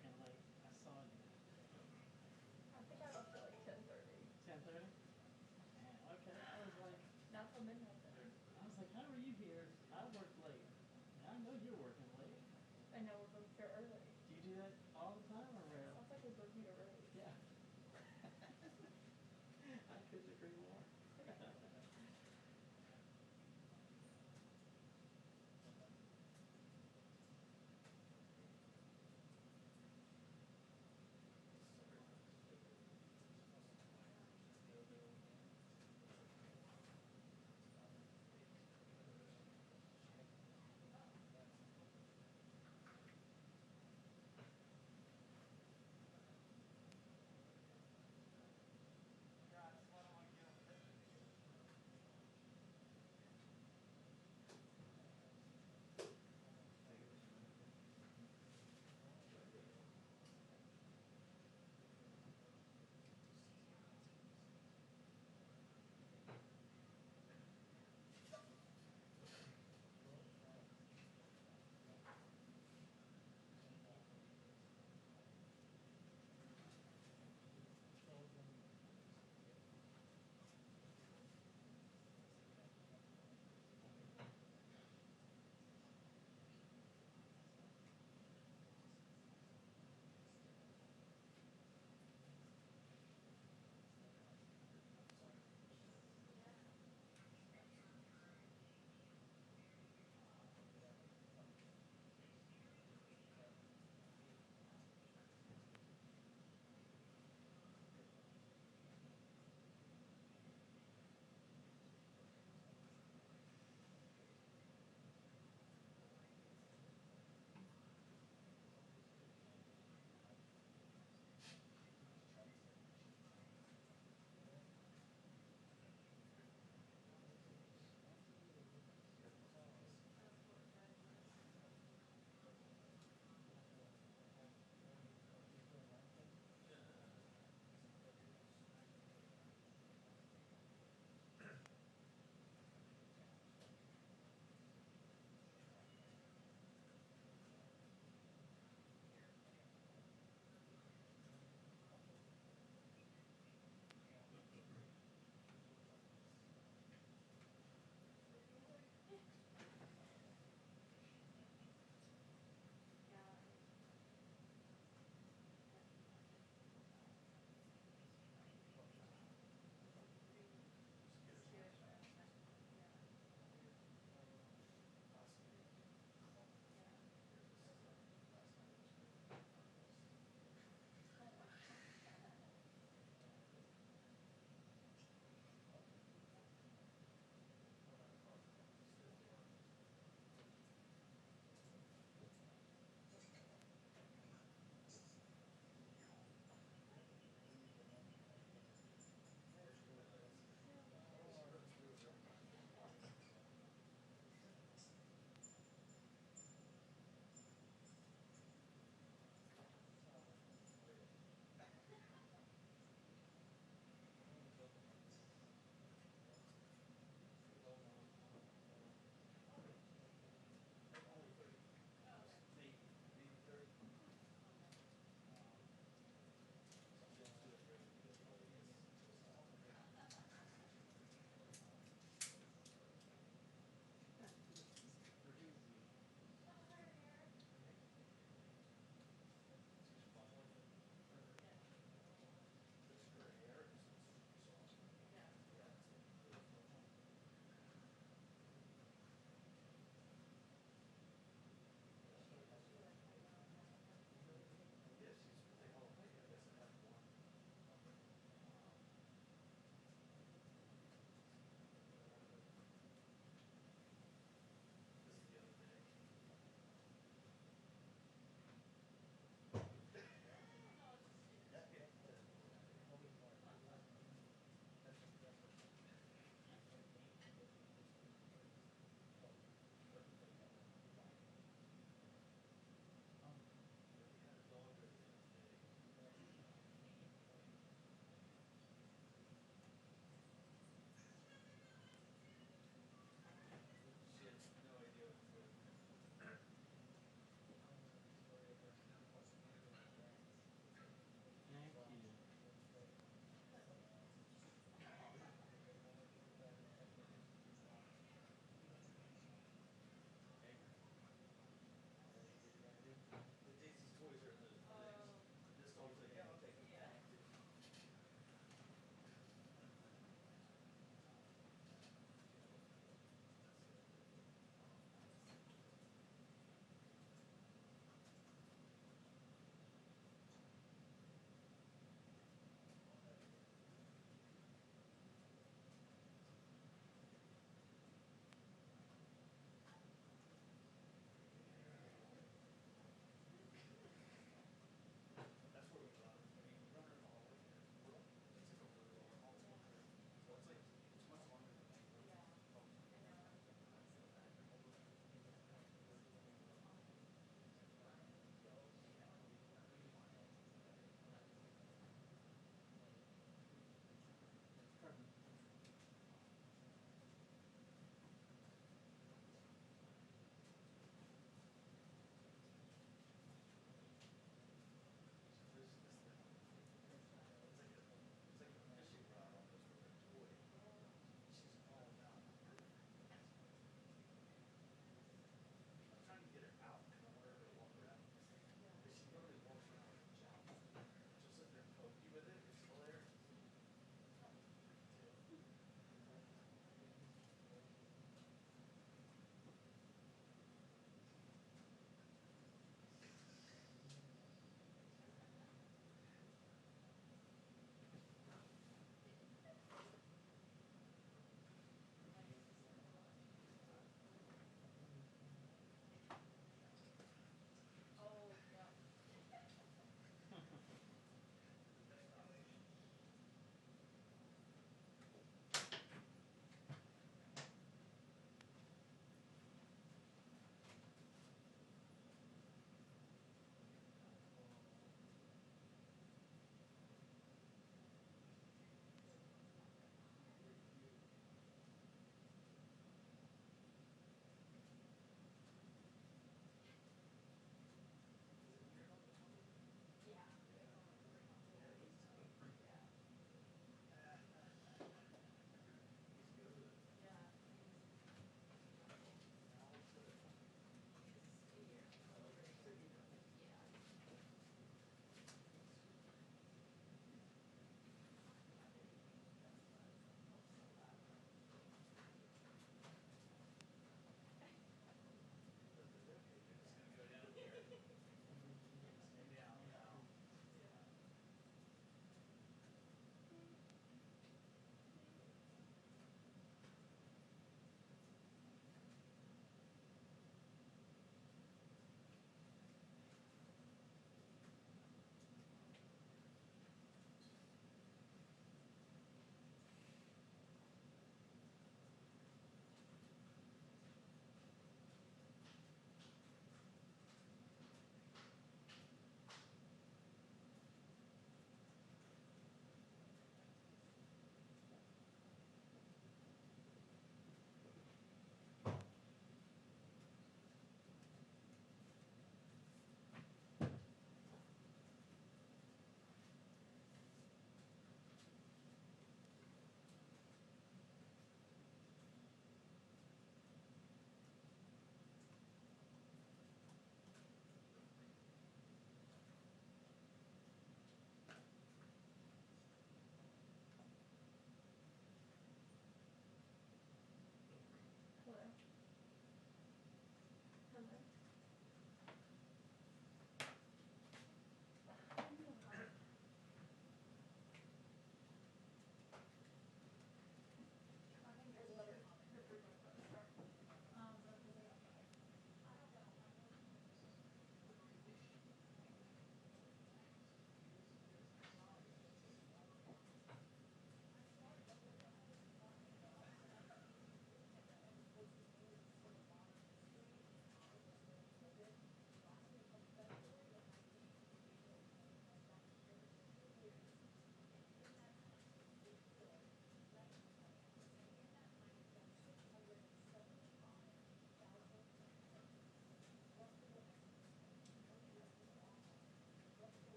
working late. I saw you. I think I left at like 10:30. 10:30? Man, okay. I was like, Not till midnight then. I was like, how are you here? I work late. And I know you're working late. I know, we're both here early. Do you do that all the time or rarely? Sounds like we're both here early. Yeah. I couldn't agree more.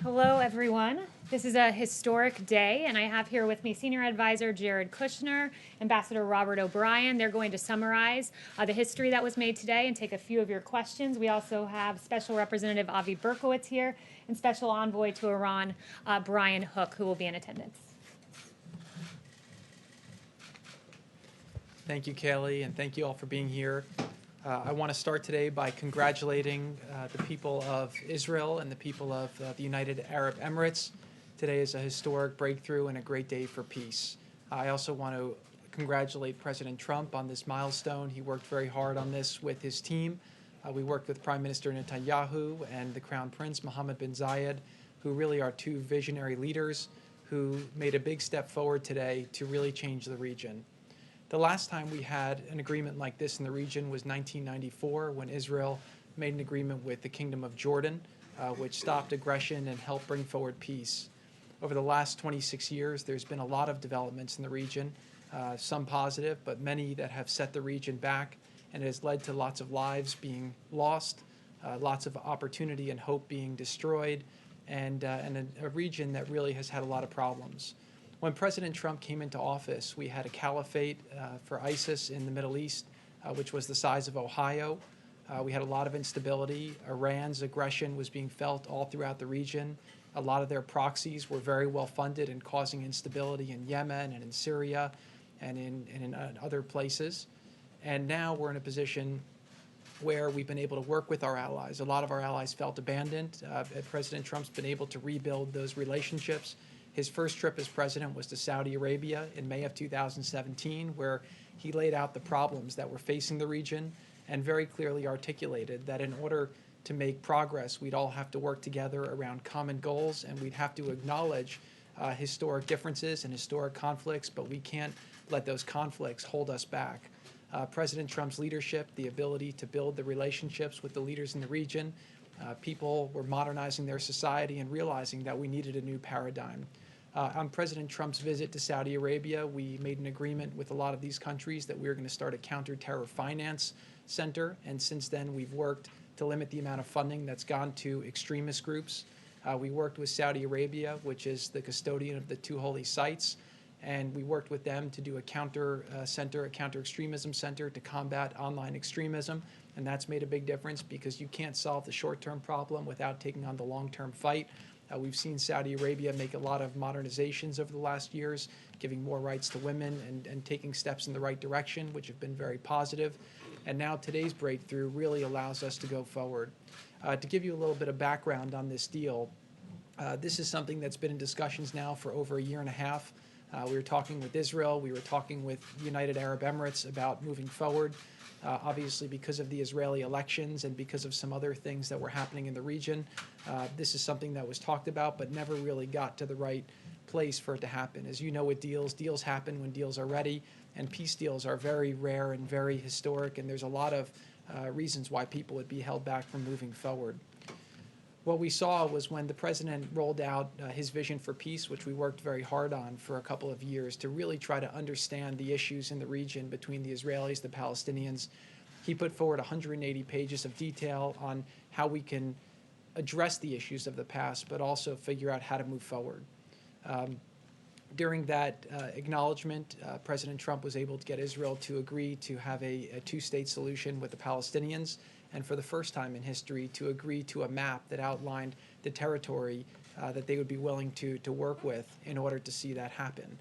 Hello, everyone. This is a historic day, and I have here with me Senior Advisor Jared Kushner, Ambassador Robert O'Brien. They're going to summarize the history that was made today and take a few of your questions. We also have Special Representative Avi Berkowitz here and Special Envoy to Iran, Brian Hook, who will be in attendance. Thank you, Kayleigh, and thank you all for being here. I want to start today by congratulating the people of Israel and the people of the United Arab Emirates. Today is a historic breakthrough and a great day for peace. I also want to congratulate President Trump on this milestone. He worked very hard on this with his team. We worked with Prime Minister Netanyahu and the Crown Prince Mohammed bin Zayed, who really are two visionary leaders who made a big step forward today to really change the region. The last time we had an agreement like this in the region was 1994, when Israel made an agreement with the Kingdom of Jordan, which stopped aggression and helped bring forward peace. Over the last 26 years, there's been a lot of developments in the region, some positive, but many that have set the region back, and it has led to lots of lives being lost, lots of opportunity and hope being destroyed, and a region that really has had a lot of problems. When President Trump came into office, we had a caliphate for ISIS in the Middle East, which was the size of Ohio. We had a lot of instability. Iran's aggression was being felt all throughout the region. A lot of their proxies were very well funded and causing instability in Yemen and in Syria and in other places. And now we're in a position where we've been able to work with our allies. A lot of our allies felt abandoned. President Trump's been able to rebuild those relationships. His first trip as president was to Saudi Arabia in May of 2017, where he laid out the problems that were facing the region and very clearly articulated that in order to make progress, we'd all have to work together around common goals, and we'd have to acknowledge historic differences and historic conflicts, but we can't let those conflicts hold us back. President Trump's leadership, the ability to build the relationships with the leaders in the region, people were modernizing their society and realizing that we needed a new paradigm. On President Trump's visit to Saudi Arabia, we made an agreement with a lot of these countries that we were going to start a counter-terror finance center, and since then we've worked to limit the amount of funding that's gone to extremist groups. We worked with Saudi Arabia, which is the custodian of the two holy sites, and we worked with them to do a counter-extremism center to combat online extremism, and that's made a big difference because you can't solve the short-term problem without taking on the long-term fight. We've seen Saudi Arabia make a lot of modernizations over the last years, giving more rights to women and taking steps in the right direction, which have been very positive. And now today's breakthrough really allows us to go forward. To give you a little bit of background on this deal, this is something that's been in discussions now for over a year and a half. We were talking with Israel, we were talking with the United Arab Emirates about moving forward. Obviously, because of the Israeli elections and because of some other things that were happening in the region, this is something that was talked about but never really got to the right place for it to happen. As you know, with deals happen when deals are ready, and peace deals are very rare and very historic, and there's a lot of reasons why people would be held back from moving forward. What we saw was when the president rolled out his vision for peace, which we worked very hard on for a couple of years to really try to understand the issues in the region between the Israelis, the Palestinians. He put forward 180 pages of detail on how we can address the issues of the past, but also figure out how to move forward. During that acknowledgement, President Trump was able to get Israel to agree to have a two-state solution with the Palestinians, and for the first time in history to agree to a map that outlined the territory that they would be willing to work with in order to see that happen.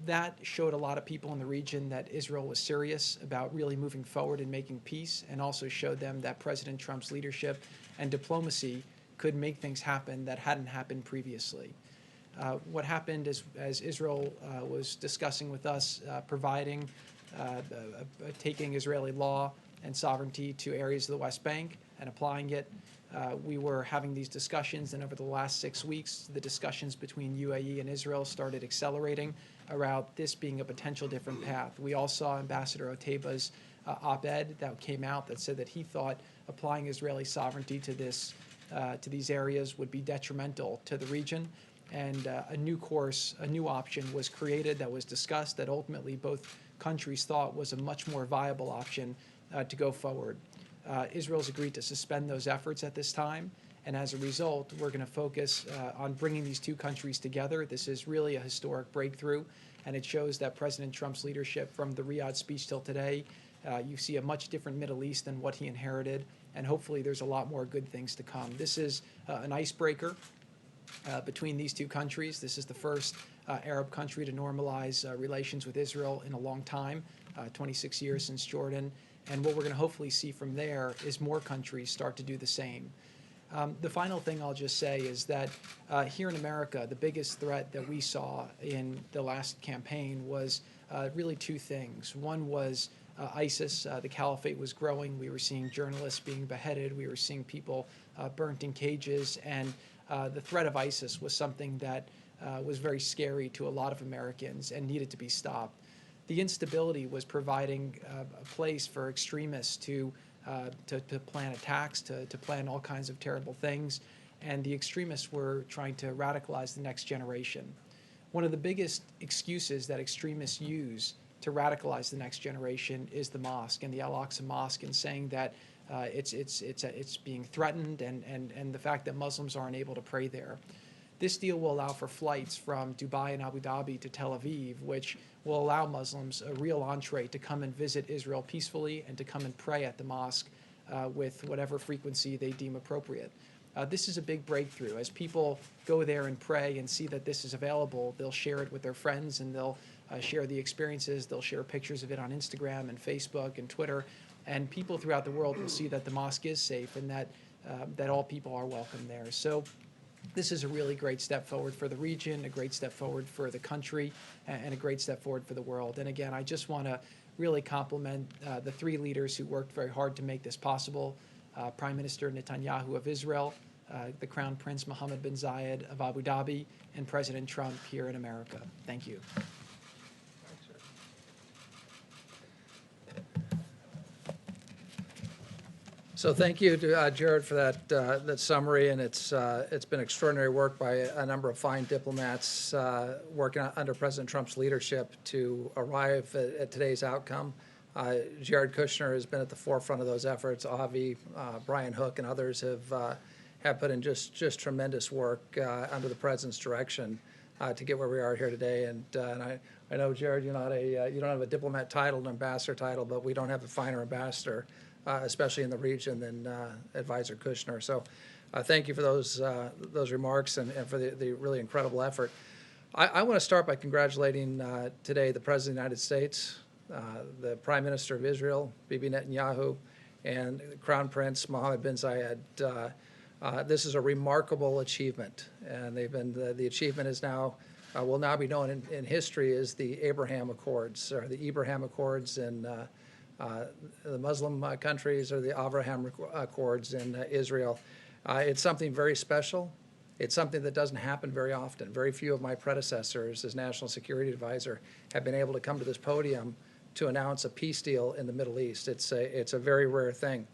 That showed a lot of people in the region that Israel was serious about really moving forward and making peace, and also showed them that President Trump's leadership and diplomacy could make things happen that hadn't happened previously. What happened is, as Israel was discussing with us, providing, taking Israeli law and sovereignty to areas of the West Bank and applying it, we were having these discussions, and over the last 6 weeks, the discussions between UAE and Israel started accelerating around this being a potential different path. We all saw Ambassador Oteba's op-ed that came out that said that he thought applying Israeli sovereignty to these areas would be detrimental to the region. And a new course, a new option was created that was discussed that ultimately both countries thought was a much more viable option to go forward. Israel's agreed to suspend those efforts at this time, and as a result, we're going to focus on bringing these two countries together. This is really a historic breakthrough, and it shows that President Trump's leadership from the Riyadh speech till today, you see a much different Middle East than what he inherited, and hopefully there's a lot more good things to come. This is an icebreaker between these two countries. This is the first Arab country to normalize relations with Israel in a long time, 26 years since Jordan. And what we're going to hopefully see from there is more countries start to do the same. The final thing I'll just say is that here in America, the biggest threat that we saw in the last campaign was really two things. One was ISIS. The caliphate was growing. We were seeing journalists being beheaded. We were seeing people burnt in cages. And the threat of ISIS was something that was very scary to a lot of Americans and needed to be stopped. The instability was providing a place for extremists to plan attacks, to plan all kinds of terrible things, and the extremists were trying to radicalize the next generation. One of the biggest excuses that extremists use to radicalize the next generation is the mosque and the Al-Aqsa Mosque, and saying that it's being threatened, and the fact that Muslims aren't able to pray there. This deal will allow for flights from Dubai and Abu Dhabi to Tel Aviv, which will allow Muslims a real entree to come and visit Israel peacefully and to come and pray at the mosque with whatever frequency they deem appropriate. This is a big breakthrough. As people go there and pray and see that this is available, they'll share it with their friends, and they'll share the experiences. They'll share pictures of it on Instagram and Facebook and Twitter, and people throughout the world will see that the mosque is safe and that all people are welcome there. So this is a really great step forward for the region, a great step forward for the country, and a great step forward for the world. And again, I just want to really compliment the three leaders who worked very hard to make this possible. Prime Minister Netanyahu of Israel, the Crown Prince Mohammed bin Zayed of Abu Dhabi, and President Trump here in America. Thank you. So thank you to Jared for that summary, and it's been extraordinary work by a number of fine diplomats working under President Trump's leadership to arrive at today's outcome. Jared Kushner has been at the forefront of those efforts. Avi, Brian Hook, and others have put in just tremendous work under the President's direction to get where we are here today. And I know, Jared, you don't have a diplomat title, an ambassador title, but we don't have a finer ambassador, especially in the region, than Advisor Kushner. So thank you for those remarks and for the really incredible effort. I want to start by congratulating today the President of the United States, the Prime Minister of Israel, Bibi Netanyahu, and Crown Prince Mohammed bin Zayed. This is a remarkable achievement, and the achievement is now will now be known in history as the Abraham Accords, or the Ibrahim Accords in the Muslim countries, or the Abraham Accords in Israel. It's something very special. It's something that doesn't happen very often. Very few of my predecessors as National Security Advisor have been able to come to this podium to announce a peace deal in the Middle East. It's a very rare thing.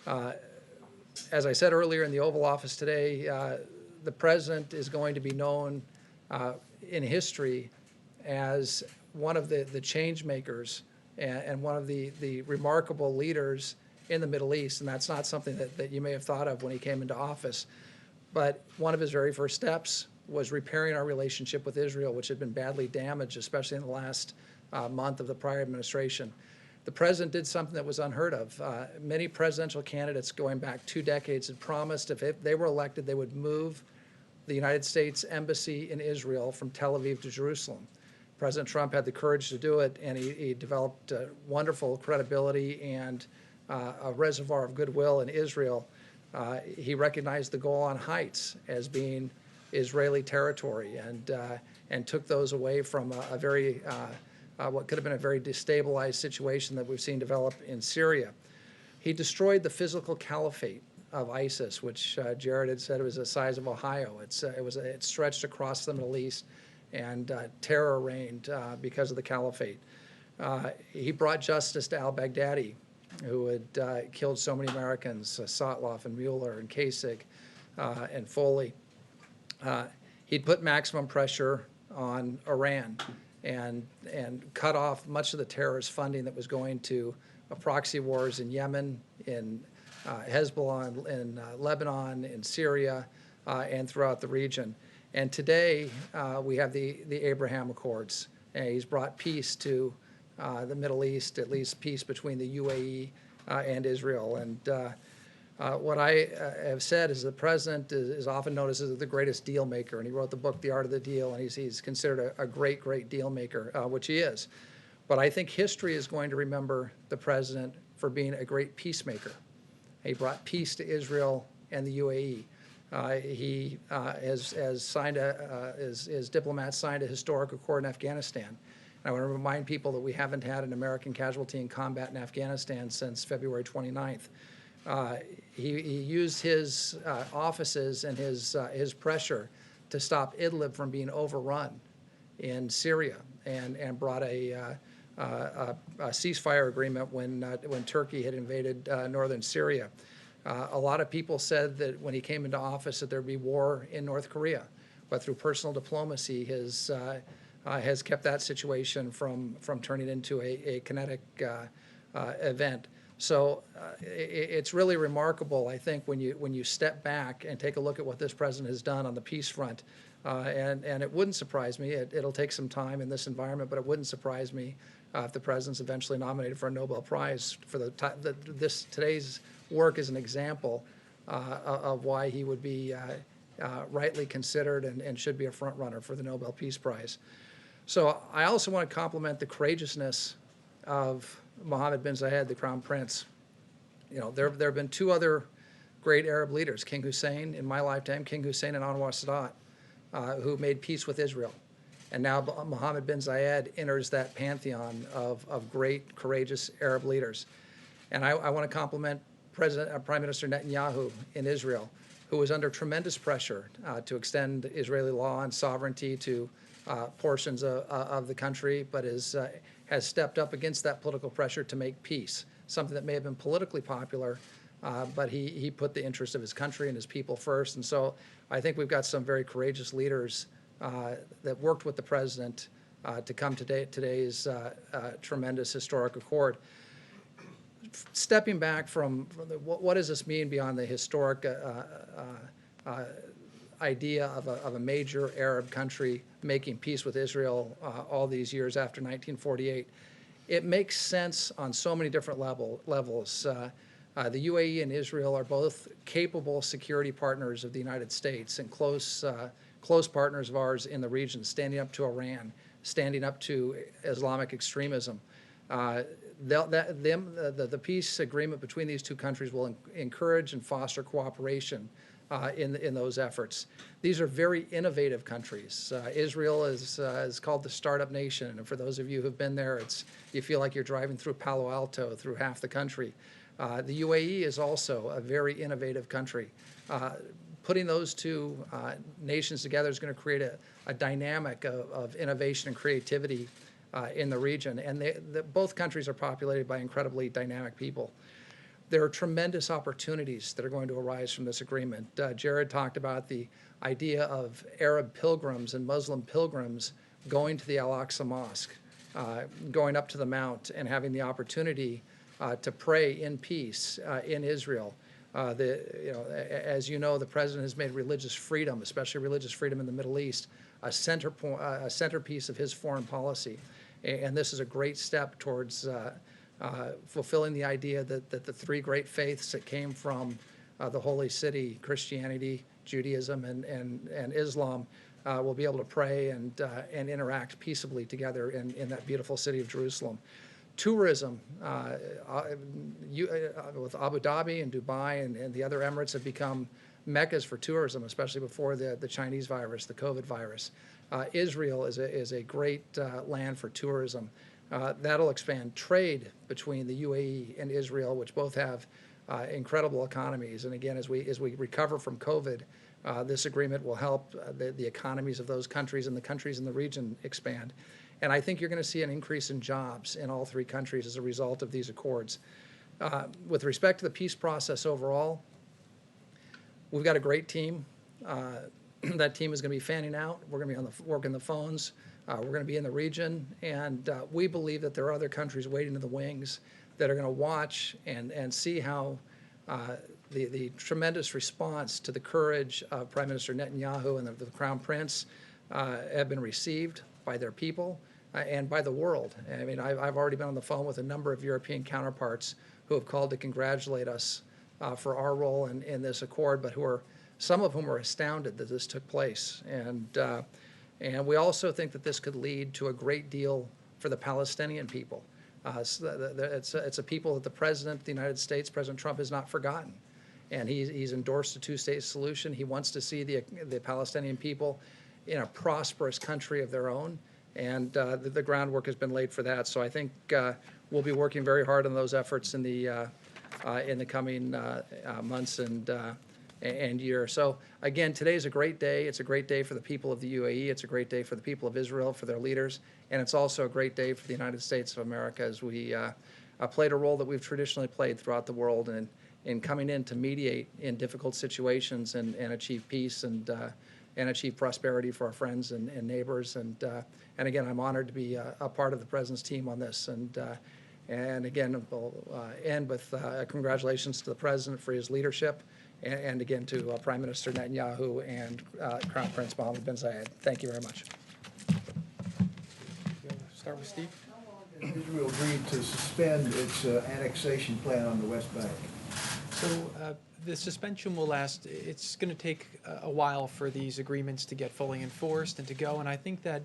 As I said earlier in the Oval Office today, the President is going to be known in history as one of the change makers and one of the remarkable leaders in the Middle East. And that's not something that you may have thought of when he came into office. But one of his very first steps was repairing our relationship with Israel, which had been badly damaged, especially in the last month of the prior administration. The President did something that was unheard of. Many presidential candidates going back 2 decades had promised if they were elected, they would move the United States Embassy in Israel from Tel Aviv to Jerusalem. President Trump had the courage to do it, and he developed wonderful credibility and a reservoir of goodwill in Israel. He recognized the Golan Heights as being Israeli territory and took those away from a very what could have been a very destabilized situation that we've seen develop in Syria. He destroyed the physical caliphate of ISIS, which Jared had said it was the size of Ohio. It stretched across the Middle East, and terror reigned because of the caliphate. He brought justice to al-Baghdadi, who had killed so many Americans, Sotloff and Mueller and Kasich and Foley. He'd put maximum pressure on Iran and cut off much of the terrorist funding that was going to proxy wars in Yemen, in Hezbollah, in Lebanon, in Syria, and throughout the region. And today we have the Abraham Accords. And he's brought peace to the Middle East, at least peace between the UAE and Israel. And what I have said is the President is often noticed as the greatest deal maker, and he wrote the book, The Art of the Deal, and he's considered a great deal maker, which he is. But I think history is going to remember the President for being a great peacemaker. He brought peace to Israel and the UAE. He has signed his diplomats signed a historic accord in Afghanistan. And I want to remind people that we haven't had an American casualty in combat in Afghanistan since February 29th. He used his offices and his pressure to stop Idlib from being overrun in Syria, and brought a ceasefire agreement when Turkey had invaded northern Syria. A lot of people said that when he came into office that there'd be war in North Korea, but through personal diplomacy, has kept that situation from turning into a kinetic event. So it's really remarkable, I think, when you step back and take a look at what this president has done on the peace front. And it wouldn't surprise me. It'll take some time in this environment, but it wouldn't surprise me if the president's eventually nominated for a Nobel Prize for today's work is an example of why he would be rightly considered and should be a front runner for the Nobel Peace Prize. So I also want to compliment the courageousness of Mohammed bin Zayed, the Crown Prince. You know, there have been two other great Arab leaders, King Hussein in my lifetime, King Hussein and Anwar Sadat, who made peace with Israel. And now Mohammed bin Zayed enters that pantheon of great, courageous Arab leaders. And I want to compliment Prime Minister Netanyahu in Israel, who was under tremendous pressure to extend Israeli law and sovereignty to portions of the country, but has stepped up against that political pressure to make peace, something that may have been politically popular, but he put the interest of his country and his people first. And so I think we've got some very courageous leaders that worked with the president to come to today's tremendous historic accord. Stepping back from what does this mean beyond the historic idea of a major Arab country making peace with Israel all these years after 1948, it makes sense on so many different levels. The UAE and Israel are both capable security partners of the United States and close partners of ours in the region, standing up to Iran, standing up to Islamic extremism. The peace agreement between these two countries will encourage and foster cooperation in those efforts. These are very innovative countries. Israel is called the startup nation, and for those of you who've been there, you feel like you're driving through Palo Alto, through half the country. The UAE is also a very innovative country. Putting those two nations together is going to create a dynamic of innovation and creativity in the region, and both countries are populated by incredibly dynamic people. There are tremendous opportunities that are going to arise from this agreement. Jared talked about the idea of Arab pilgrims and Muslim pilgrims going to the Al-Aqsa Mosque, going up to the Mount and having the opportunity to pray in peace in Israel. As you know, the president has made religious freedom, especially religious freedom in the Middle East, a centerpiece of his foreign policy. And this is a great step towards fulfilling the idea that the three great faiths that came from the holy city, Christianity, Judaism, and Islam, will be able to pray and interact peaceably together in that beautiful city of Jerusalem. Tourism, with Abu Dhabi and Dubai and the other Emirates have become meccas for tourism, especially before the Chinese virus, the COVID virus. Israel is a great land for tourism. That'll expand trade between the UAE and Israel, which both have incredible economies. And again, as we recover from COVID, this agreement will help the economies of those countries and the countries in the region expand. And I think you're going to see an increase in jobs in all three countries as a result of these accords. With respect to the peace process overall, we've got a great team. That team is going to be fanning out. We're going to be working the phones. We're going to be in the region. And we believe that there are other countries waiting in the wings that are going to watch and see how the tremendous response to the courage of Prime Minister Netanyahu and the Crown Prince have been received by their people and by the world. I mean, I've already been on the phone with a number of European counterparts who have called to congratulate us for our role in this accord, but some of whom are astounded that this took place. And we also think that this could lead to a great deal for the Palestinian people. It's a people that the President of the United States, President Trump, has not forgotten. And he's endorsed a two-state solution. He wants to see the Palestinian people in a prosperous country of their own. And the groundwork has been laid for that. So I think we'll be working very hard on those efforts in the coming months and year. So again, today's a great day. It's a great day for the people of the UAE. It's a great day for the people of Israel, for their leaders. And it's also a great day for the United States of America as we played a role that we've traditionally played throughout the world in coming in to mediate in difficult situations and achieve peace and achieve prosperity for our friends and neighbors. And again, I'm honored to be a part of the President's team on this. And And again, we'll end with congratulations to the President for his leadership, and again to Prime Minister Netanyahu and Crown Prince Mohammed bin Zayed. Thank you very much. Start with Steve. Israel agreed to suspend its annexation plan on the West Bank. So the suspension will last. It's going to take a while for these agreements to get fully enforced and to go. And I think that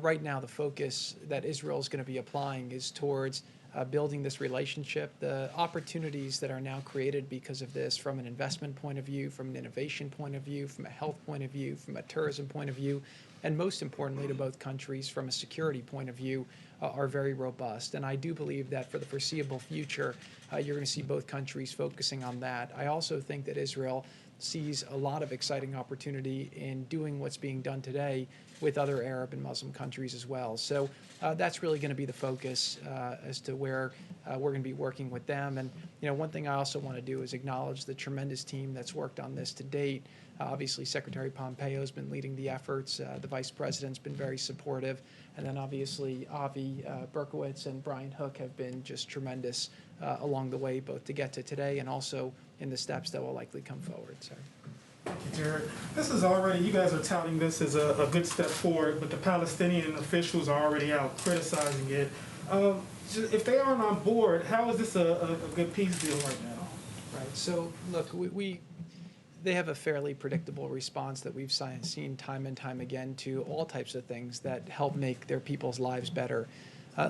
right now the focus that Israel is going to be applying is towards building this relationship. The opportunities that are now created because of this, from an investment point of view, from an innovation point of view, from a health point of view, from a tourism point of view, and most importantly to both countries from a security point of view, are very robust. And I do believe that for the foreseeable future, you're going to see both countries focusing on that. I also think that Israel sees a lot of exciting opportunity in doing what's being done today with other Arab and Muslim countries as well. So that's really going to be the focus as to where we're going to be working with them. And one thing I also want to do is acknowledge the tremendous team that's worked on this to date. Obviously, Secretary Pompeo has been leading the efforts. The Vice President's been very supportive. And then obviously Avi Berkowitz and Brian Hook have been just tremendous along the way, both to get to today and also in the steps that will likely come forward. So. Thank you, Jared. This is already, you guys are touting this as a good step forward, but the Palestinian officials are already out criticizing it. If they aren't on board, how is this a good peace deal right now? Right. So, look, they have a fairly predictable response that we've seen time and time again to all types of things that help make their people's lives better.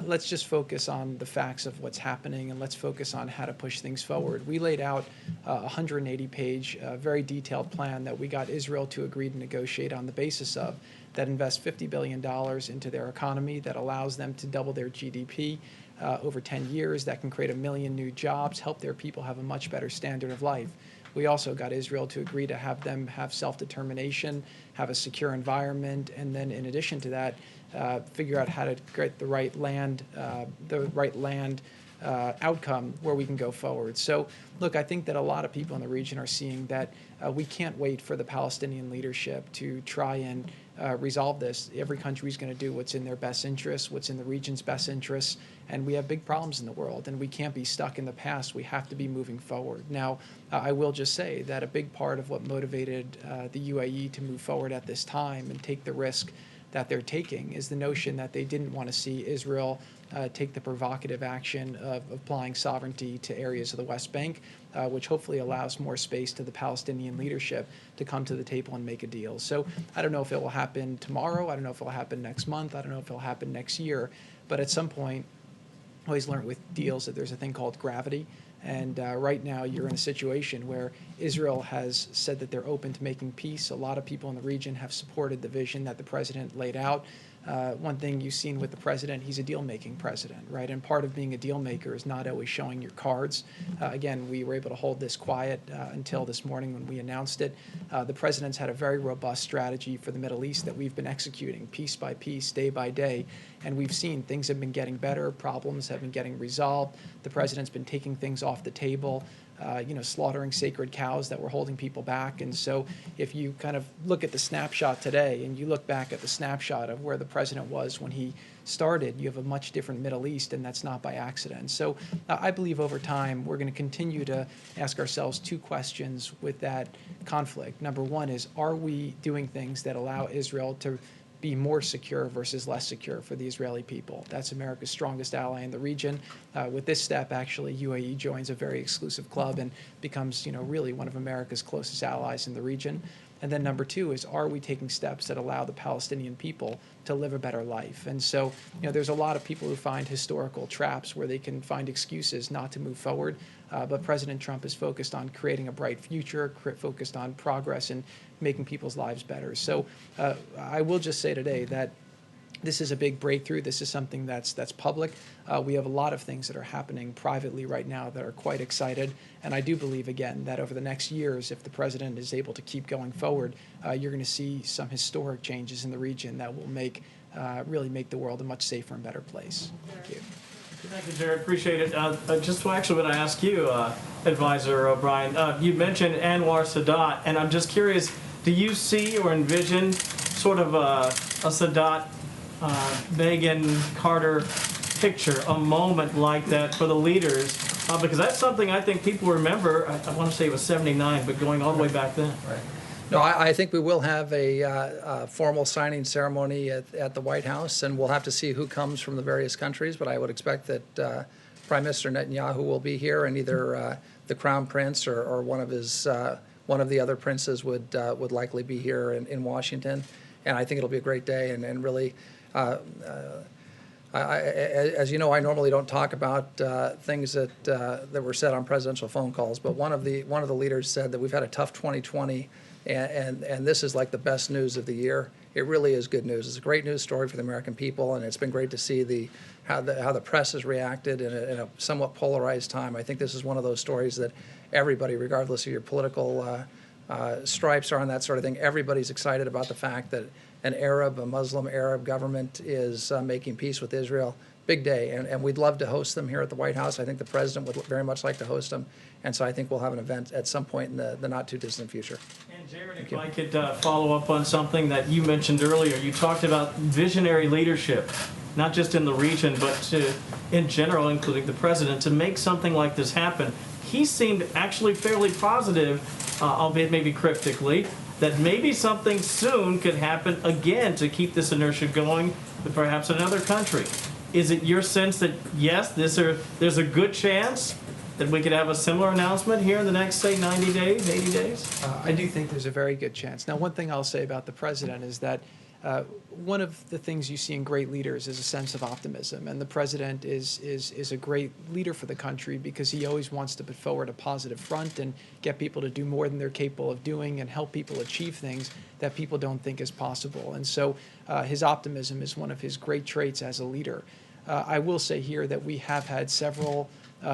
Let's just focus on the facts of what's happening, and let's focus on how to push things forward. We laid out a 180-page, very detailed plan that we got Israel to agree to negotiate on the basis of, that invests $50 billion into their economy, that allows them to double their GDP over 10 years, that can create 1 million new jobs, help their people have a much better standard of life. We also got Israel to agree to have them have self-determination, have a secure environment, and then in addition to that, figure out how to get the right land outcome where we can go forward. So, look, I think that a lot of people in the region are seeing that we can't wait for the Palestinian leadership to try and resolve this. Every country is going to do what's in their best interests, what's in the region's best interests, and we have big problems in the world, and we can't be stuck in the past. We have to be moving forward. Now, I will just say that a big part of what motivated the UAE to move forward at this time and take the risk that they're taking is the notion that they didn't want to see Israel take the provocative action of applying sovereignty to areas of the West Bank, which hopefully allows more space to the Palestinian leadership to come to the table and make a deal. So I don't know if it will happen tomorrow. I don't know if it will happen next month. I don't know if it will happen next year. But at some point, I always learned with deals that there's a thing called gravity. And right now, you're in a situation where Israel has said that they're open to making peace. A lot of people in the region have supported the vision that the president laid out. One thing you've seen with the president, he's a deal-making president, right? And part of being a deal-maker is not always showing your cards. Again, we were able to hold this quiet until this morning when we announced it. The president's had a very robust strategy for the Middle East that we've been executing piece by piece, day by day. And we've seen things have been getting better, problems have been getting resolved. The president's been taking things off the table. Slaughtering sacred cows that were holding people back. And so if you kind of look at the snapshot today and you look back at the snapshot of where the president was when he started, you have a much different Middle East, and that's not by accident. So I believe over time we're going to continue to ask ourselves two questions with that conflict. Number one is, are we doing things that allow Israel to be more secure versus less secure for the Israeli people? That's America's strongest ally in the region. With this step, actually, UAE joins a very exclusive club and becomes, really one of America's closest allies in the region. And then number two is, are we taking steps that allow the Palestinian people to live a better life? And so, there's a lot of people who find historical traps where they can find excuses not to move forward. But President Trump is focused on creating a bright future, focused on progress and making people's lives better. So I will just say today that this is a big breakthrough. This is something that's public. We have a lot of things that are happening privately right now that are quite excited. And I do believe, again, that over the next years, if the president is able to keep going forward, you're going to see some historic changes in the region that will really make the world a much safer and better place. Thank you. Thank you, Jared. Appreciate it. Just actually want to ask you, Advisor O'Brien, you mentioned Anwar Sadat, and I'm just curious, do you see or envision sort of a Sadat, Begin, Carter picture, a moment like that for the leaders? Because that's something I think people remember. I want to say it was 79, but going all the way back then. Right. No, I think we will have a formal signing ceremony at the White House, and we'll have to see who comes from the various countries, but I would expect that Prime Minister Netanyahu will be here, and either the Crown Prince or one of the other princes would likely be here in Washington. And I think it'll be a great day, and really, as you know, I normally don't talk about things that were said on presidential phone calls, but one of the leaders said that we've had a tough 2020, and this is like the best news of the year. It really is good news. It's a great news story for the American people, and it's been great to see how the press has reacted in a somewhat polarized time. I think this is one of those stories that everybody, regardless of your political stripes or on that sort of thing, everybody's excited about the fact that a Muslim Arab government is making peace with Israel. Big day, and we'd love to host them here at the White House. I think the president would very much like to host them, and so I think we'll have an event at some point in the not too distant future. And Jared, if I could follow up on something that you mentioned earlier, you talked about visionary leadership, not just in the region, but in general, including the president, to make something like this happen. He seemed actually fairly positive, albeit maybe cryptically, that maybe something soon could happen again to keep this inertia going with perhaps another country. Is it your sense that, yes, there's a good chance that we could have a similar announcement here in the next, say, 90 days, 80 days? I do think there's a very good chance. Now, one thing I'll say about the president is that one of the things you see in great leaders is a sense of optimism, and the president is a great leader for the country because he always wants to put forward a positive front and get people to do more than they're capable of doing and help people achieve things that people don't think is possible. And so his optimism is one of his great traits as a leader. I will say here that we have had several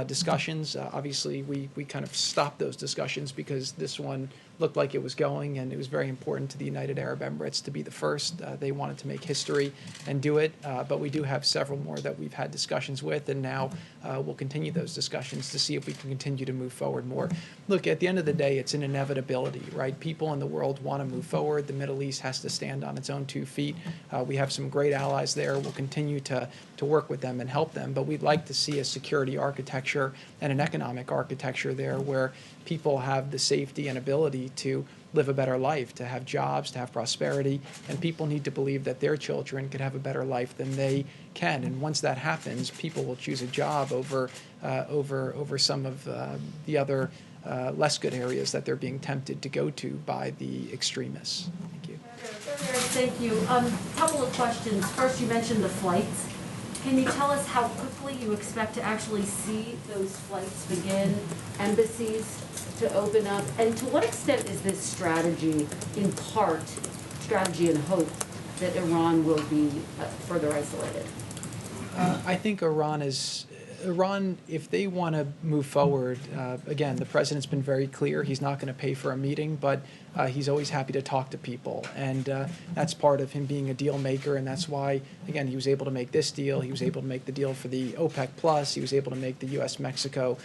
discussions. Obviously, we kind of stopped those discussions because this one looked like it was going, and it was very important to the United Arab Emirates to be the first. They wanted to make history and do it, but we do have several more that we've had discussions with, and now we'll continue those discussions to see if we can continue to move forward more. Look, at the end of the day, it's an inevitability, right? People in the world want to move forward. The Middle East has to stand on its own 2 feet. We have some great allies there. We'll continue to work with them and help them, but we'd like to see a security architecture and an economic architecture there where people have the safety and ability to live a better life, to have jobs, to have prosperity, and people need to believe that their children could have a better life than they can. And once that happens, people will choose a job over some of the other less good areas that they're being tempted to go to by the extremists. Thank you. Thank you. Couple of questions. First, you mentioned the flights. Can you tell us how quickly you expect to actually see those flights begin, embassies to open up, and to what extent is this strategy, in part, strategy and hope that Iran will be further isolated? I think Iran, if they want to move forward, again, the president's been very clear. He's not going to pay for a meeting, but he's always happy to talk to people. And that's part of him being a deal maker. And that's why, again, he was able to make this deal. He was able to make the deal for the OPEC Plus. He was able to make the U.S.-Mexico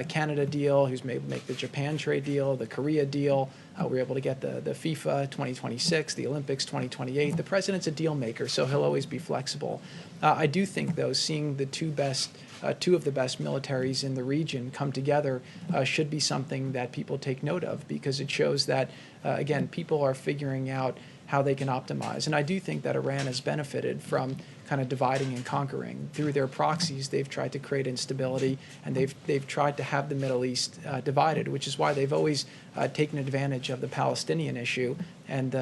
Canada deal. He was able to make the Japan trade deal, the Korea deal. We were able to get the FIFA 2026, the Olympics 2028. The president's a deal maker, so he'll always be flexible. I do think, though, seeing the two of the best militaries in the region come together should be something that people take note of, because it shows that, again, people are figuring out how they can optimize. And I do think that Iran has benefited from kind of dividing and conquering. Through their proxies, they've tried to create instability, and they've tried to have the Middle East divided, which is why they've always taken advantage of the Palestinian issue, and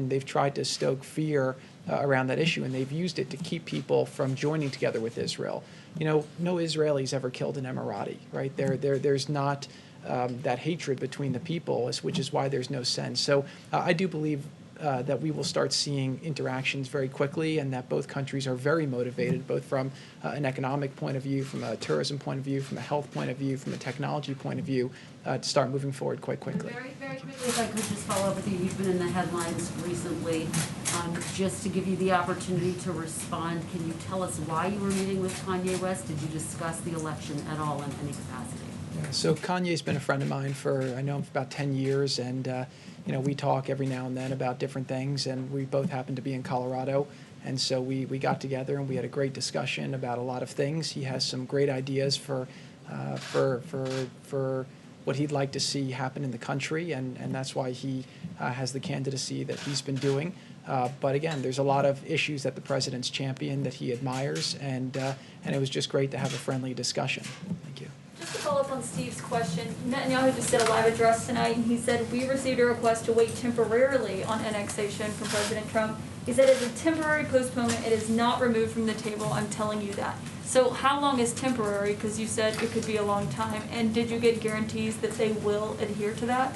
they've tried to stoke fear around that issue, and they've used it to keep people from joining together with Israel. You know, no Israelis ever killed an Emirati, right? There's not that hatred between the people, which is why there's no sense. So I do believe that we will start seeing interactions very quickly, and that both countries are very motivated, both from an economic point of view, from a tourism point of view, from a health point of view, from a technology point of view, to start moving forward quite quickly. Very, very quickly, if I could just follow up with you. You've been in the headlines recently. Just to give you the opportunity to respond, can you tell us why you were meeting with Kanye West? Did you discuss the election at all in any capacity? Yeah, so Kanye's been a friend of mine I know him for about 10 years, and we talk every now and then about different things, and we both happen to be in Colorado, and so we got together and we had a great discussion about a lot of things. He has some great ideas for what he'd like to see happen in the country, and that's why he has the candidacy that he's been doing. But again, there's a lot of issues that the president's championed that he admires, and it was just great to have a friendly discussion. Thank you. Just to follow up on Steve's question, Netanyahu just did a live address tonight, and he said, we received a request to wait temporarily on annexation from President Trump. He said it's a temporary postponement. It is not removed from the table. I'm telling you that. So how long is temporary? Because you said it could be a long time. And did you get guarantees that they will adhere to that?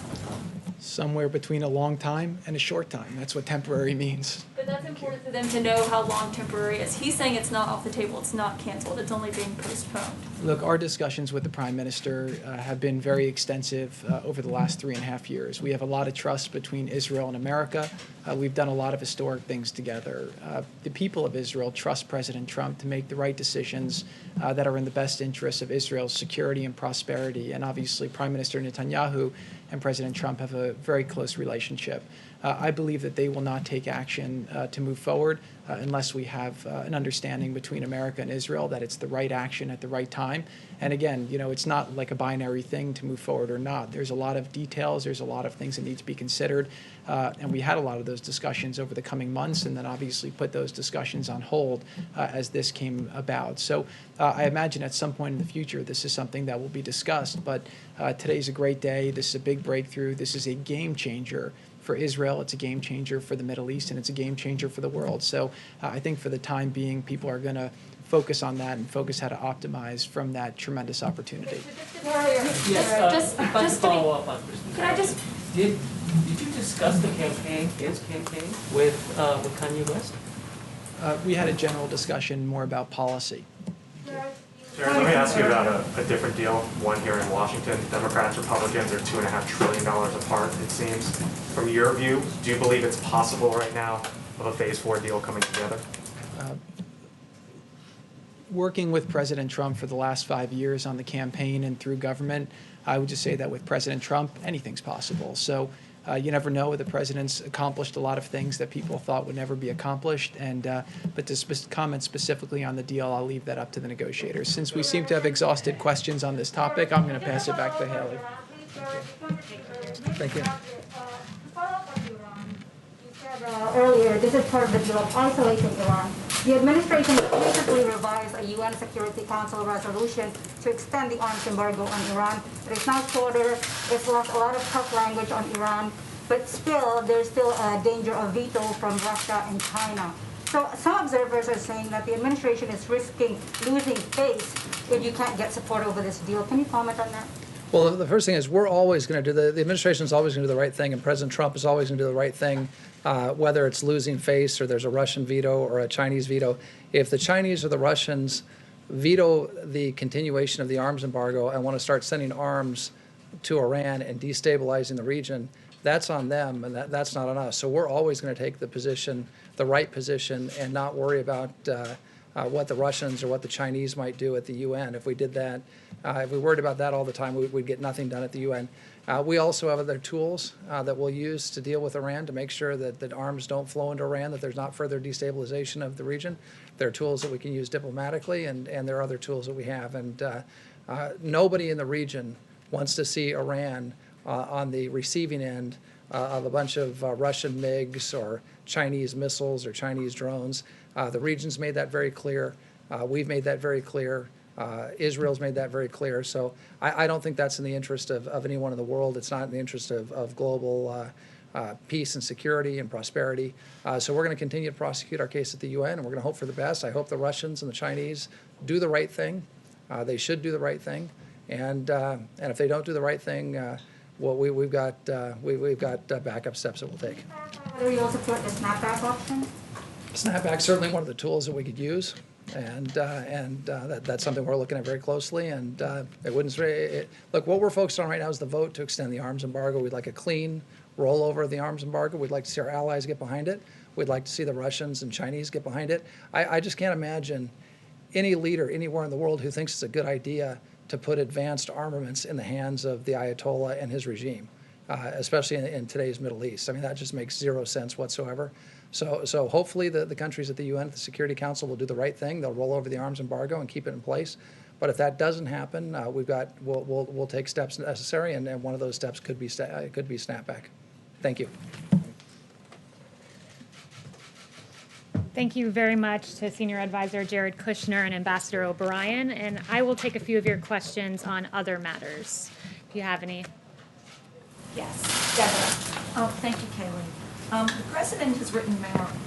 Somewhere between a long time and a short time. That's what temporary means. But that's important for them to know how long temporary is. He's saying it's not off the table, it's not canceled, it's only being postponed. Look, our discussions with the Prime Minister have been very extensive over the last 3.5 years. We have a lot of trust between Israel and America. We've done a lot of historic things together. The people of Israel trust President Trump to make the right decisions that are in the best interests of Israel's security and prosperity. And obviously, Prime Minister Netanyahu and President Trump have a very close relationship. I believe that they will not take action to move forward unless we have an understanding between America and Israel that it's the right action at the right time. And again, it's not like a binary thing to move forward or not. There's a lot of details. There's a lot of things that need to be considered. And we had a lot of those discussions over the coming months, and then obviously put those discussions on hold as this came about. So I imagine at some point in the future, this is something that will be discussed. But today's a great day. This is a big breakthrough. This is a game changer for Israel. It's a game changer for the Middle East, and it's a game changer for the world. So I think for the time being, people are going to focus on that and focus how to optimize from that tremendous opportunity. Just If I could to follow up on Christine's Can I just- Did you discuss the campaign, his campaign, with Kanye West? We had a general discussion more about policy. Jared, let me ask you about a different deal, one here in Washington. Democrats, Republicans are $2.5 trillion apart, it seems. From your view, do you believe it's possible right now of a phase 4 deal coming together? Working with President Trump for the last 5 years on the campaign and through government, I would just say that with President Trump, anything's possible. So you never know. The president's accomplished a lot of things that people thought would never be accomplished. But to comment specifically on the deal, I'll leave that up to the negotiators. Since we seem to have exhausted questions on this topic, I'm going to pass it back to Haley. Thank you. Earlier, this is part of the deal of isolating Iran. The administration recently revised a UN Security Council resolution to extend the arms embargo on Iran. It is now shorter. It's lost a lot of tough language on Iran, but still, there's still a danger of veto from Russia and China. So some observers are saying that the administration is risking losing face if you can't get support over this deal. Can you comment on that? Well, the first thing is we're always going to do the administration is always going to do the right thing, and President Trump is always going to do the right thing, whether it's losing face or there's a Russian veto or a Chinese veto. If the Chinese or the Russians veto the continuation of the arms embargo and want to start sending arms to Iran and destabilizing the region, that's on them, and that's not on us. So we're always going to take the position, the right position, and not worry about what the Russians or what the Chinese might do at the UN. If we did that, if we worried about that all the time, we'd get nothing done at the UN. We also have other tools that we'll use to deal with Iran to make sure that arms don't flow into Iran, that there's not further destabilization of the region. There are tools that we can use diplomatically, and there are other tools that we have. And nobody in the region wants to see Iran on the receiving end of a bunch of Russian MiGs or Chinese missiles or Chinese drones. The region's made that very clear. We've made that very clear. Israel's made that very clear. So I don't think that's in the interest of anyone in the world. It's not in the interest of global peace and security and prosperity. So we're going to continue to prosecute our case at the UN, and we're going to hope for the best. I hope the Russians and the Chinese do the right thing. They should do the right thing. And if they don't do the right thing, well, we've got backup steps that we'll take. Whether you also support the snapback option? Snapback's certainly one of the tools that we could use, and that's something we're looking at very closely. And look, what we're focused on right now is the vote to extend the arms embargo. We'd like a clean rollover of the arms embargo. We'd like to see our allies get behind it. We'd like to see the Russians and Chinese get behind it. I just can't imagine any leader anywhere in the world who thinks it's a good idea to put advanced armaments in the hands of the Ayatollah and his regime, especially in today's Middle East. I mean, that just makes zero sense whatsoever. So hopefully the countries at the UN, the Security Council, will do the right thing. They'll roll over the arms embargo and keep it in place. But if that doesn't happen, we'll take steps necessary, and one of those steps could be snapback. Thank you. Thank you very much to Senior Advisor Jared Kushner and Ambassador O'Brien. And I will take a few of your questions on other matters, if you have any. Yes, Deborah. Oh, thank you, Kayleigh. The president has written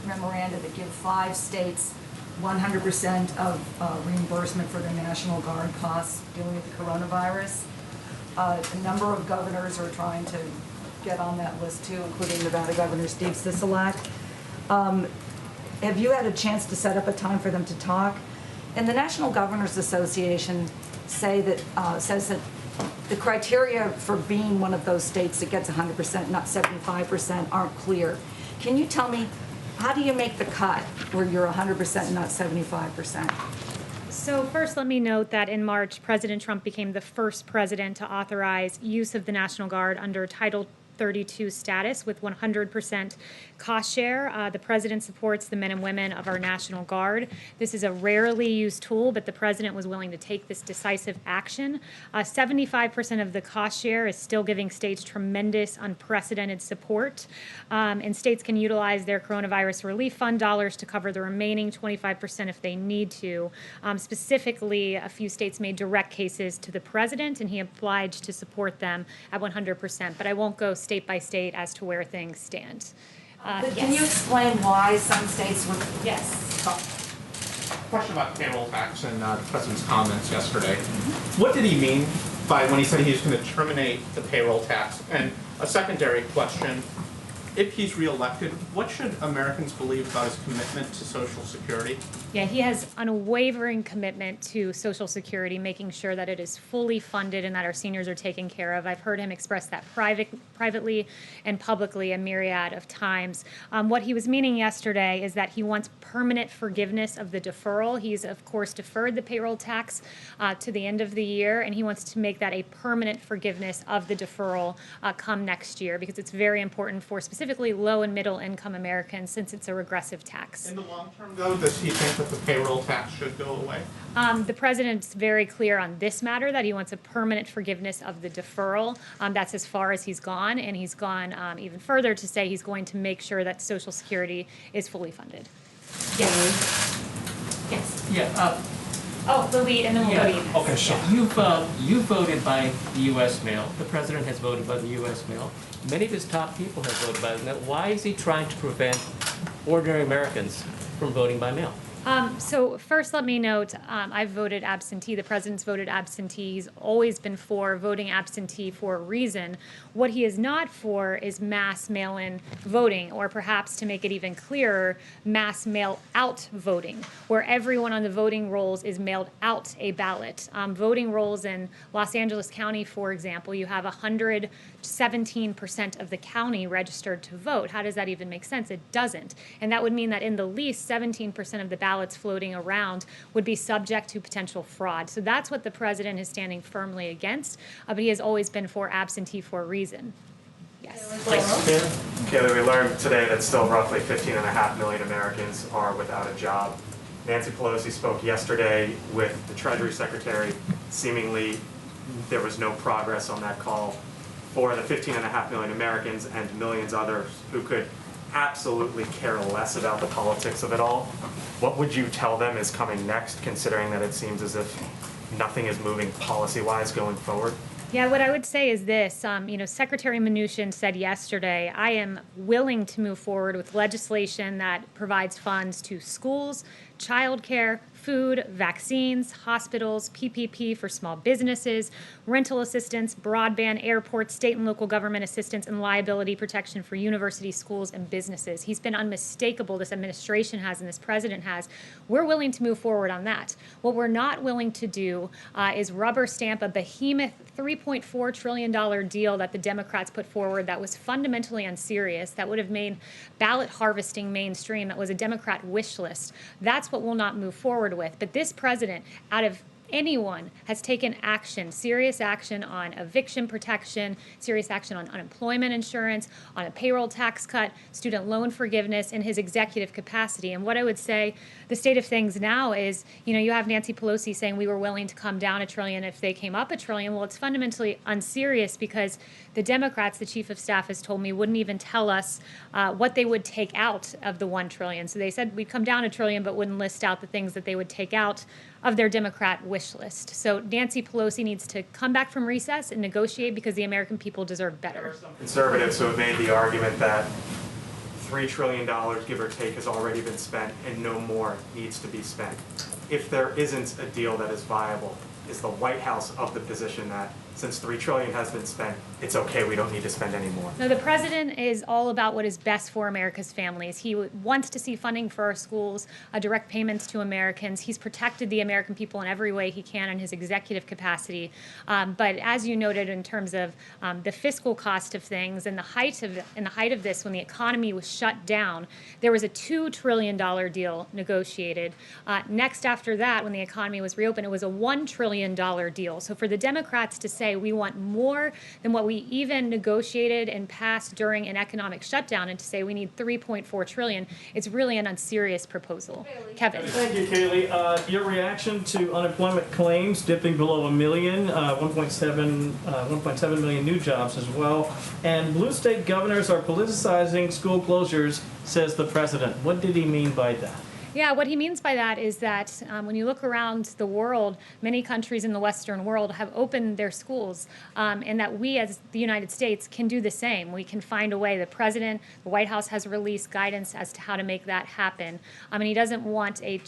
memoranda that give 5 states 100% of reimbursement for their National Guard costs dealing with the coronavirus. A number of governors are trying to get on that list too, including Nevada Governor Steve Sisolak. Have you had a chance to set up a time for them to talk? And the National Governors Association says that the criteria for being one of those states that gets 100%, not 75%, aren't clear. Can you tell me, how do you make the cut where you're 100% and not 75%? So first, let me note that in March, President Trump became the first president to authorize use of the National Guard under Title 32 status with 100% cost share. The president supports the men and women of our National Guard. This is a rarely used tool, but the president was willing to take this decisive action. 75% of the cost share is still giving states tremendous, unprecedented support. And states can utilize their coronavirus relief fund dollars to cover the remaining 25% if they need to. Specifically, a few states made direct cases to the president, and he obliged to support them at 100%. But I won't go state by state as to where things stand. But can you explain why some states would? Yes. Question about payroll tax and the president's comments yesterday. What did he mean by when he said he was going to terminate the payroll tax? And a secondary question, if he's reelected, what should Americans believe about his commitment to Social Security? Yeah, he has unwavering commitment to Social Security, making sure that it is fully funded and that our seniors are taken care of. I've heard him express that privately and publicly a myriad of times. What he was meaning yesterday is that he wants permanent forgiveness of the deferral. He's, of course, deferred the payroll tax to the end of the year, and he wants to make that a permanent forgiveness of the deferral come next year, because it's very important for specifically low and middle income Americans, since it's a regressive tax. In the long term, though, does he think that the payroll tax should go away? The president's very clear on this matter that he wants a permanent forgiveness of the deferral. That's as far as he's gone, and he's gone even further to say he's going to make sure that Social Security is fully funded. Yes. Yes. Yeah. Oh, the lead, and then we'll go to you. Okay, so you voted by the U.S. mail. The president has voted by the U.S. mail. Many of his top people have voted by the mail. Why is he trying to prevent ordinary Americans from voting by mail? So first, let me note, I've voted absentee. The president's voted absentee. He's always been for voting absentee for a reason. What he is not for is mass mail-in voting, or perhaps, to make it even clearer, mass mail-out voting, where everyone on the voting rolls is mailed out a ballot. Voting rolls in Los Angeles County, for example, you have 117% of the county registered to vote. How does that even make sense? It doesn't. And that would mean that in the least 17% of the ballots floating around would be subject to potential fraud. So that's what the president is standing firmly against, but he has always been for absentee for a reason. Yes. Kayleigh, we learned today that still roughly 15.5 million Americans are without a job. Nancy Pelosi spoke yesterday with the Treasury Secretary. Seemingly, there was no progress on that call for the 15.5 million Americans and millions others who could absolutely care less about the politics of it all. What would you tell them is coming next, considering that it seems as if nothing is moving policy-wise going forward? Yeah, what I would say is this. Secretary Mnuchin said yesterday, I am willing to move forward with legislation that provides funds to schools, childcare, food, vaccines, hospitals, PPP for small businesses, rental assistance, broadband, airports, state and local government assistance, and liability protection for universities, schools, and businesses. He's been unmistakable, this administration has and this president has. We're willing to move forward on that. What we're not willing to do is rubber stamp a behemoth $3.4 trillion deal that the Democrats put forward that was fundamentally unserious, that would have made ballot harvesting mainstream, that was a Democrat wish list. That's what we'll not move forward with. But this president, out of anyone has taken action, serious action on eviction protection, serious action on unemployment insurance, on a payroll tax cut, student loan forgiveness in his executive capacity. And what I would say, the state of things now is, you have Nancy Pelosi saying we were willing to come down $1 trillion if they came up $1 trillion. Well, it's fundamentally unserious because the Democrats, the chief of staff has told me, wouldn't even tell us what they would take out of the $1 trillion. So they said we'd come down $1 trillion, but wouldn't list out the things that they would take out of their Democrat wish list. So Nancy Pelosi needs to come back from recess and negotiate because the American people deserve better. Conservatives who have made the argument that $3 trillion, give or take, has already been spent and no more needs to be spent. If there isn't a deal that is viable, is the White House of the position that since $3 trillion has been spent, it's okay, we don't need to spend any more? No, the president is all about what is best for America's families. He wants to see funding for our schools, direct payments to Americans. He's protected the American people in every way he can in his executive capacity. But as you noted, in terms of the fiscal cost of things and the height of this, when the economy was shut down, there was a $2 trillion deal negotiated. Next after that, when the economy was reopened, it was a $1 trillion deal. So for the Democrats to say we want more than what we even negotiated and passed during an economic shutdown, and to say we need $3.4 trillion, it's really an unserious proposal. Kevin. Thank you, Kayleigh. Your reaction to unemployment claims dipping below 1 million, 1.7 million new jobs as well. And blue state governors are politicizing school closures, says the president. What did he mean by that? Yeah, what he means by that is that when you look around the world, many countries in the Western world have opened their schools, and that we as the United States can do the same. We can find a way. The president, the White House has released guidance as to how to make that happen. And he doesn't want a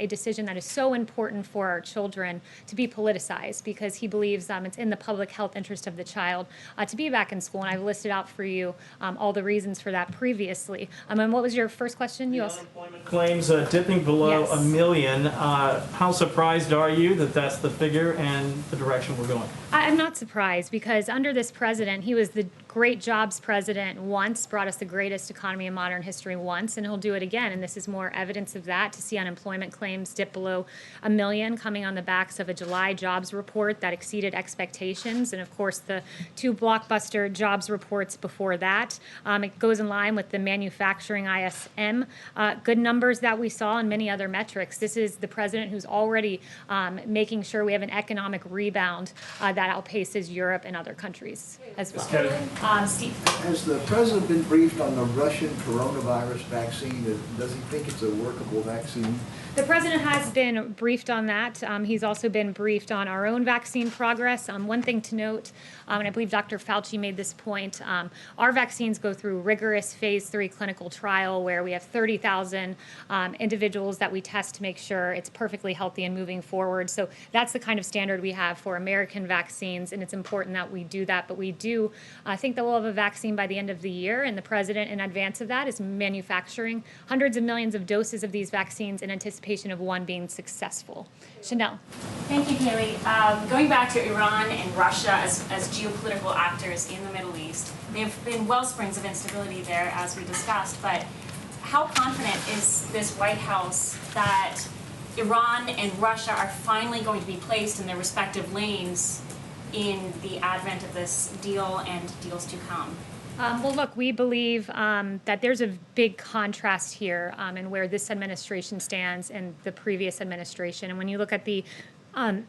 decision that is so important for our children to be politicized, because he believes it's in the public health interest of the child to be back in school. And I've listed out for you all the reasons for that previously. And what was your first question? You asked. Unemployment claims dipping below Yes. 1 million. How surprised are you that that's the figure and the direction we're going? I'm not surprised, because under this president, he was the great jobs president once, brought us the greatest economy in modern history once, and he'll do it again. And this is more evidence of that, to see unemployment claims dip below 1 million, coming on the backs of a July jobs report that exceeded expectations. And of course, the 2 blockbuster jobs reports before that. It goes in line with the manufacturing ISM good numbers that we saw and many other metrics. This is the president who's already making sure we have an economic rebound that outpaces Europe and other countries as well. Steve. Has the president been briefed on the Russian coronavirus vaccine? Does he think it's a workable vaccine? The president has been briefed on that. He's also been briefed on our own vaccine progress. One thing to note, and I believe Dr. Fauci made this point, our vaccines go through rigorous phase 3 clinical trial where we have 30,000 individuals that we test to make sure it's perfectly healthy and moving forward. So that's the kind of standard we have for American vaccines, and it's important that we do that. But we do think that we'll have a vaccine by the end of the year, and the president, in advance of that, is manufacturing hundreds of millions of doses of these vaccines in anticipation of one being successful. Chanel. Thank you, Kayleigh. Going back to Iran and Russia as geopolitical actors in the Middle East, they have been wellsprings of instability there, as we discussed, but how confident is this White House that Iran and Russia are finally going to be placed in their respective lanes in the advent of this deal and deals to come? Well, look, we believe that there's a big contrast here in where this administration stands and the previous administration. And when you look at the, the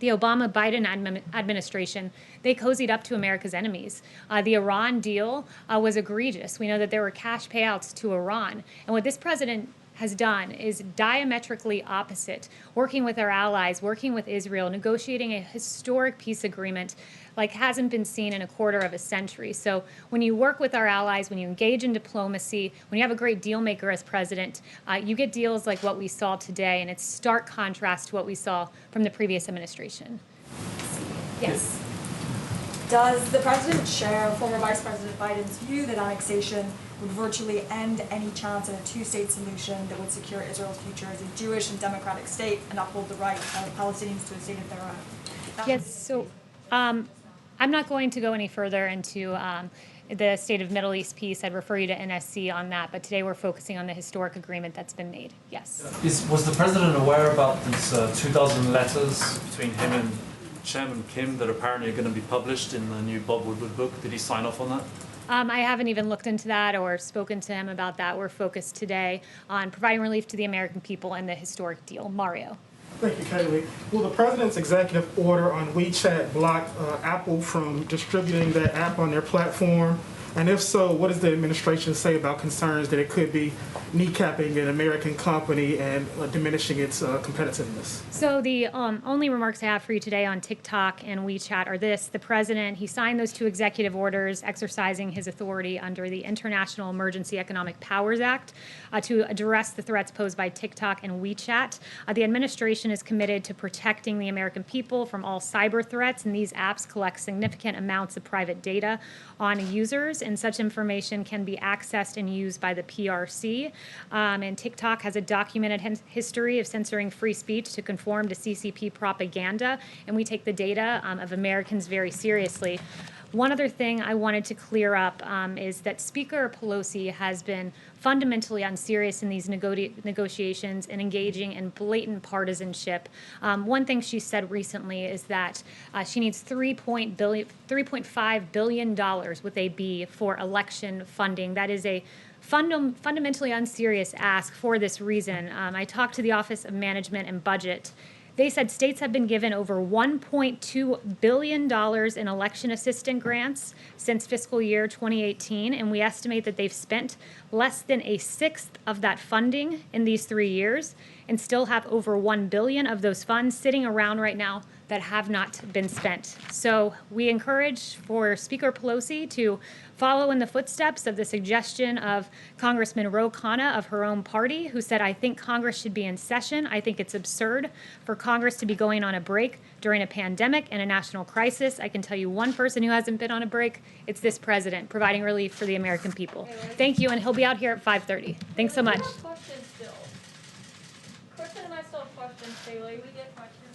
Obama-Biden administration, they cozied up to America's enemies. The Iran deal was egregious. We know that there were cash payouts to Iran. And what this president has done is diametrically opposite, working with our allies, working with Israel, negotiating a historic peace agreement like hasn't been seen in a quarter of a century. So when you work with our allies, when you engage in diplomacy, when you have a great deal maker as president, you get deals like what we saw today, and it's stark contrast to what we saw from the previous administration. Yes. Does the president share former Vice President Biden's view that annexation would virtually end any chance of a two-state solution that would secure Israel's future as a Jewish and democratic state and uphold the right of Palestinians to a state of their own? Yes, so I'm not going to go any further into the State of Middle East piece, I'd refer you to NSC on that. But today we're focusing on the historic agreement that's been made. Yes. Was the president aware about these 2,000 letters between him and Chairman Kim that apparently are going to be published in the new Bob Woodward book? Did he sign off on that? I haven't even looked into that or spoken to him about that. We're focused today on providing relief to the American people and the historic deal. Mario. Thank you, Kayleigh. Will the president's executive order on WeChat block Apple from distributing that app on their platform? And if so, what does the administration say about concerns that it could be kneecapping an American company and diminishing its competitiveness? So the only remarks I have for you today on TikTok and WeChat are this. The president, he signed those 2 executive orders exercising his authority under the International Emergency Economic Powers Act to address the threats posed by TikTok and WeChat. The administration is committed to protecting the American people from all cyber threats, and these apps collect significant amounts of private data on users, and such information can be accessed and used by the PRC. And TikTok has a documented history of censoring free speech to conform to CCP propaganda, and we take the data of Americans very seriously. One other thing I wanted to clear up is that Speaker Pelosi has been fundamentally unserious in these negotiations and engaging in blatant partisanship. One thing she said recently is that she needs $3.5 billion with a B for election funding. That is a fundamentally unserious ask for this reason. I talked to the Office of Management and Budget. They said states have been given over $1.2 billion in election assistance grants since fiscal year 2018, and we estimate that they've spent less than a sixth of that funding in these 3 years, and still have over $1 billion of those funds sitting around right now that have not been spent. So we encourage for Speaker Pelosi to follow in the footsteps of the suggestion of Congressman Ro Khanna of her own party, who said, I think Congress should be in session. I think it's absurd for Congress to be going on a break during a pandemic and a national crisis. I can tell you one person who hasn't been on a break. It's this president providing relief for the American people. Thank you, and he'll be out here at 5:30. Thanks so much. Questions still. Kristen and I still have questions, Kayleigh. We get questions.